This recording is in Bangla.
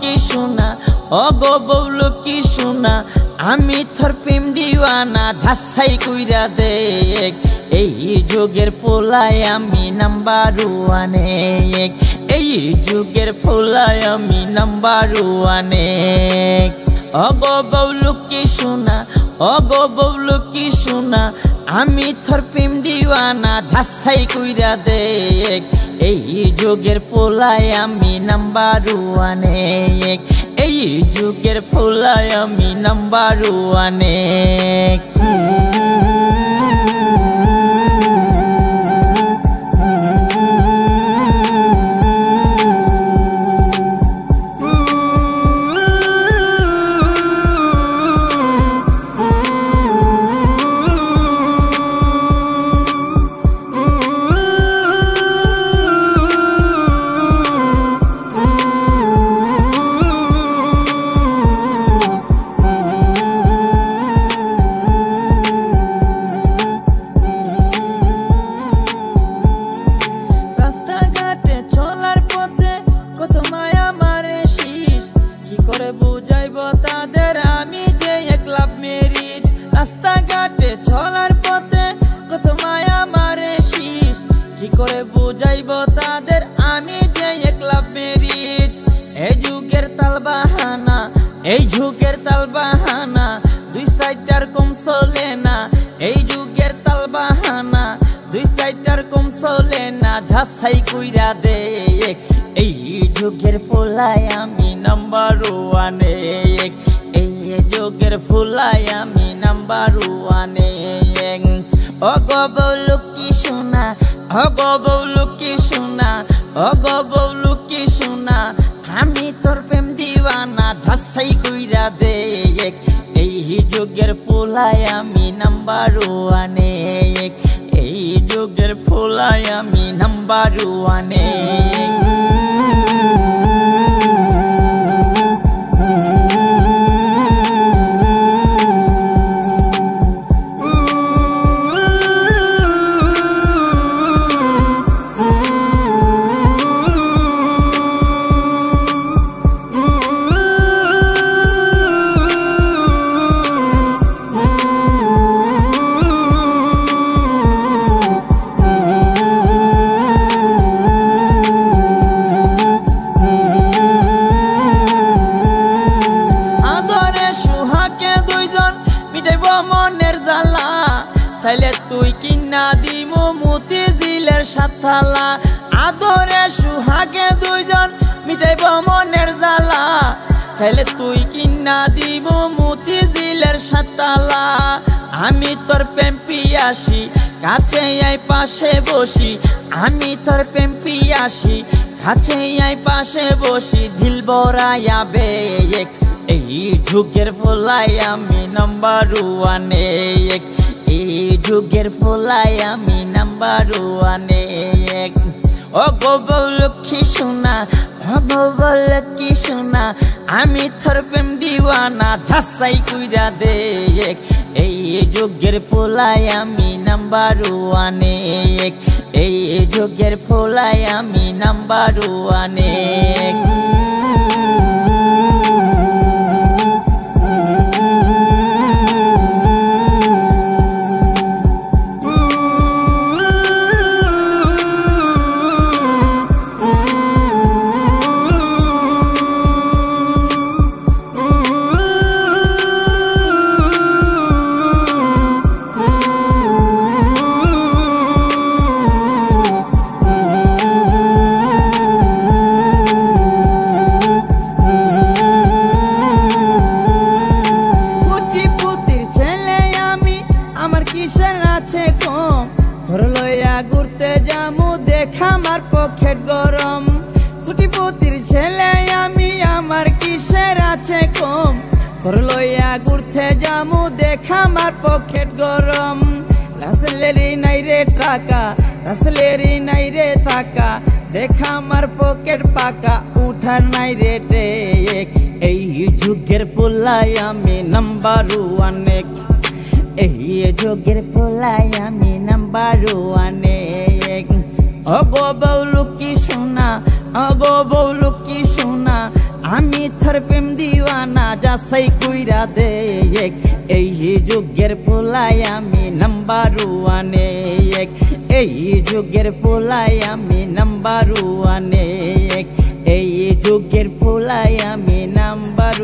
কি শোনা অগো বউলু কি শোনা আমি তোর প্রেম দিওয়ানা ঝাসাই কইরা দেখ এই যুগের পোলায় আমি নাম্বার ওয়ানে এই যুগের পোলায় আমি নাম্বার ওয়ানে অগো বউলু কি শোনা অগো বউলু কি শোনা আমি তোর প্রেম দিওয়ানা ঝাসাই কইরা দেখ এই যুগের পোলায় আমি নাম্বার ওয়ানে এই যুগের পোলায় আমি নাম্বার ওয়ানে বুঝাইব তাদের আমি যে এক লাভ মেরিজ রাস্তাঘাটে চলার পথে কত মায়া মারে শীষ কি করে বুঝাইব তাদের আমি যে এক লাভ মেরিজ এই যুগের তালবাহানা এই যুগের তালবাহানা দুই সাইডটার কম চলে না এই যুগের তালবাহানা দুই সাইডটার কম চলে না ঝাসাই কইরা দেখ এই যুগের পোলায় আমি নাম্বার ওয়ানে এই যুগের পোলায় আমি নাম্বার ওয়ানে অগো বউলু কি শোনা অগো বউলু কি শোনা অগো বউলু কি শোনা আমি তোর প্রেম দিওয়ানা ঝাসাই কইরা দেখ এই যুগের পোলায় আমি নাম্বার ওয়ানে এই যুগের পোলায় আমি নাম্বার ওয়ানে মনের জ্বালা চাইলে তুই কিনা দিমু মুতি জিলের সাতলা আদরে সুহাগে দুইজন মিটাইব মনের জ্বালা চাইলে তুই কিনা দিমু মুতি জিলের সাতলা আমি তোর প্রেম পিয়াসি কাছে আই পাশে বসি আমি তোর প্রেম পিয়াসি কাছে আই পাশে বসি দিল বরায়া বেক এই যুগের পোলায় আমি নাম্বার ওয়ানে এই যুগের পোলায় আমি নাম্বার ওয়ানে অগো বউলু কি শোনা অগো বউলু কি শোনা আমি তোর প্রেম দিওয়ানা ঝাসাই কইরা দেখ এই যুগের পোলায় আমি নাম্বার ওয়ানে এই যুগের পোলায় আমি নাম্বার ওয়ানে ঘুরতে যামু দেখামার পকেট গরম কুটিপতির ছেলে আমি আমার কিসের আছে কম ঘর লইয়া ঘুরতে যামু দেখামার পকেট গরম রাসলেরি নাই রে টাকা রাসলেরি নাই রে টাকা দেখামার পকেট পাকা উঠার নাই রে টেক এই যুগের পোলায় আমি নাম্বার ওয়ানে এই যুগের পোলায় আমি নাম্বার ওয়ানে অগো বউলু কি শোনা অগো বউলু কি শোনা আমি যাচাই কইরা দে এই যুগের পোলাই আমি নাম্বার ওয়ানে এই যুগের পোলাই আমি নাম্বার ওয়ানে এই যুগের পোলাই আমি নাম্বার